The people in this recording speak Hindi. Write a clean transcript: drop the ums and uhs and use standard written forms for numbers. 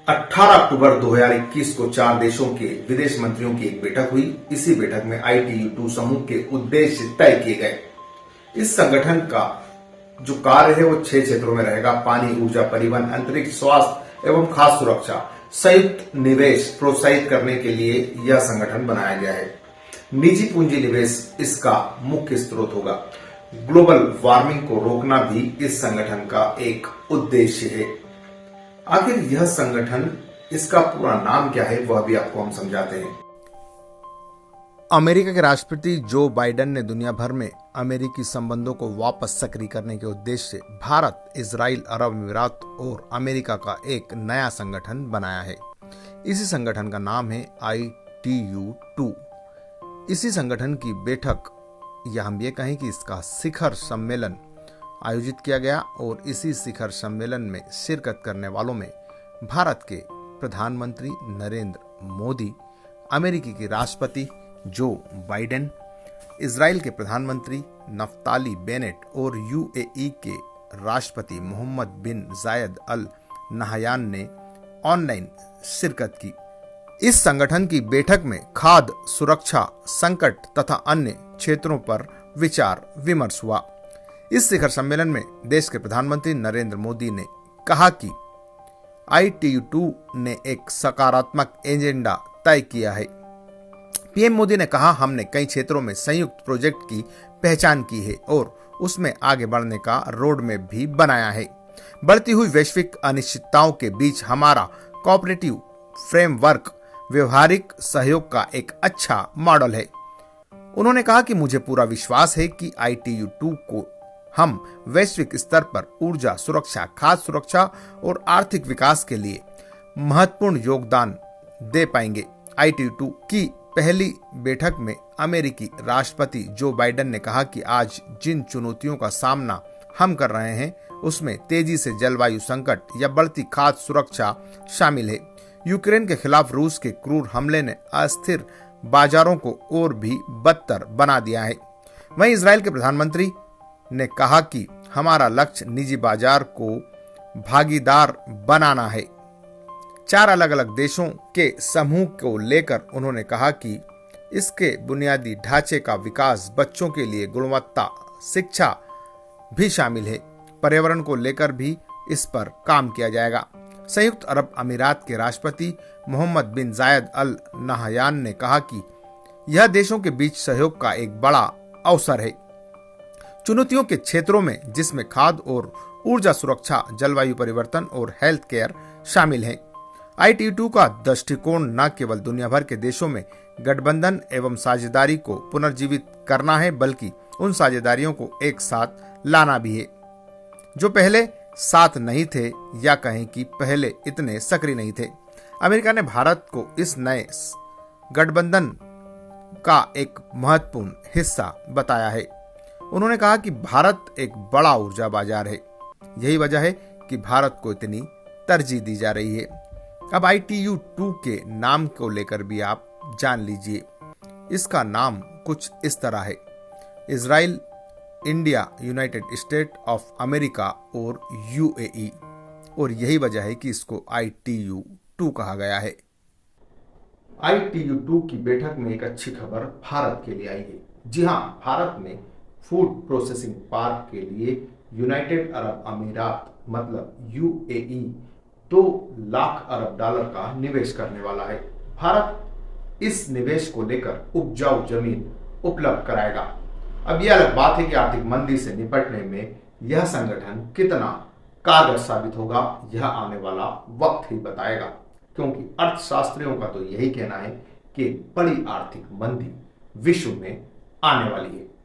18 अक्टूबर 2021 को 4 देशों के विदेश मंत्रियों की एक बैठक हुई। इसी बैठक में ITU-2 समूह के उद्देश्य तय किए गए। इस संगठन का जो कार्य है वो 6 क्षेत्रों में रहेगा: पानी, ऊर्जा, परिवहन, अंतरिक्ष, स्वास्थ्य एवं खाद्य सुरक्षा। संयुक्त निवेश प्रोत्साहित करने के लिए यह संगठन बनाया गया है। निजी पूंजी निवेश इसका मुख्य स्रोत होगा। ग्लोबल वार्मिंग को रोकना भी इस संगठन का एक उद्देश्य है। आखिर यह संगठन, इसका पूरा नाम क्या है, वह भी आपको हम समझाते हैं। अमेरिका के राष्ट्रपति जो बाइडेन ने दुनिया भर में अमेरिकी संबंधों को वापस सक्रिय करने के उद्देश्य से भारत, इजराइल, अरब अमीरात और अमेरिका का एक नया संगठन बनाया है। इसी संगठन का नाम है ITU-2। इसी संगठन की बैठक, या हम ये कहें कि इसका शिखर सम्मेलन आयोजित किया गया और इसी शिखर सम्मेलन में शिरकत करने वालों में भारत के प्रधानमंत्री नरेंद्र मोदी, अमेरिकी के राष्ट्रपति जो बाइडेन, इजराइल के प्रधानमंत्री नफ्ताली बेनेट और UAE के राष्ट्रपति मोहम्मद बिन जायद अल नहयान ने ऑनलाइन शिरकत की। इस संगठन की बैठक में खाद्य सुरक्षा, संकट तथा अन्य क्षेत्रों पर विचार विमर्श हुआ। इस शिखर सम्मेलन में देश के प्रधानमंत्री नरेंद्र मोदी ने कहा कि ITU-2 ने एक सकारात्मक एजेंडा तय किया है। PM मोदी ने कहा, हमने कई क्षेत्रों में संयुक्त प्रोजेक्ट की पहचान की है और उसमें आगे बढ़ने का रोड मैप भी बनाया है। बढ़ती हुई वैश्विक अनिश्चितताओं के बीच हमारा कोऑपरेटिव फ्रेमवर्क व्यवहारिक सहयोग का एक अच्छा मॉडल है। उन्होंने कहा कि मुझे पूरा विश्वास है कि ITU-2 को हम वैश्विक स्तर पर ऊर्जा सुरक्षा, खाद्य सुरक्षा और आर्थिक विकास के लिए महत्वपूर्ण योगदान दे पाएंगे। ITU-2 की पहली बैठक में अमेरिकी राष्ट्रपति जो बाइडेन ने कहा कि आज जिन चुनौतियों का सामना हम कर रहे हैं उसमें तेजी से जलवायु संकट या बढ़ती खाद्य सुरक्षा शामिल है। यूक्रेन के खिलाफ रूस के क्रूर हमले ने अस्थिर बाजारों को और भी बदतर बना दिया है। वहीं इजराइल के प्रधानमंत्री ने कहा कि हमारा लक्ष्य निजी बाजार को भागीदार बनाना है। 4 अलग अलग देशों के समूह को लेकर उन्होंने कहा कि इसके बुनियादी ढांचे का विकास, बच्चों के लिए गुणवत्ता शिक्षा भी शामिल है। पर्यावरण को लेकर भी इस पर काम किया जाएगा। संयुक्त अरब अमीरात के राष्ट्रपति मोहम्मद बिन जायद अल नहयान ने कहा कि यह देशों के बीच सहयोग का एक बड़ा अवसर है। चुनौतियों के क्षेत्रों में जिसमें खाद्य और ऊर्जा सुरक्षा, जलवायु परिवर्तन और हेल्थ केयर शामिल हैं। ITU-2 का दृष्टिकोण न केवल दुनिया भर के देशों में गठबंधन एवं साझेदारी को पुनर्जीवित करना है, बल्कि उन साझेदारियों को एक साथ लाना भी है जो पहले साथ नहीं थे, या कहें कि पहले इतने सक्रिय नहीं थे। अमेरिका ने भारत को इस नए गठबंधन का एक महत्वपूर्ण हिस्सा बताया है। उन्होंने कहा कि भारत एक बड़ा ऊर्जा बाजार है। यही वजह है कि भारत को इतनी तरजीह दी जा रही है। अब ITU-2 के नाम को लेकर भी आप जान लीजिए। इसका नाम कुछ इस तरह है: Israel, India, United state of America और UAE। और यही वजह है कि इसको ITU-2 कहा गया है। ITU-2 की बैठक में एक अच्छी खबर भारत के लिए आई है। जी हाँ, भारत ने फूड प्रोसेसिंग पार्क के लिए यूनाइटेड अरब अमीरात मतलब UAE 2 लाख अरब डॉलर का निवेश करने वाला है। भारत इस निवेश को लेकर उपजाऊ जमीन उपलब्ध कराएगा। अब यह अलग बात है कि आर्थिक मंदी से निपटने में यह संगठन कितना कारगर साबित होगा, यह आने वाला वक्त ही बताएगा, क्योंकि अर्थशास्त्रियों का तो यही कहना है कि बड़ी आर्थिक मंदी विश्व में आने वाली है।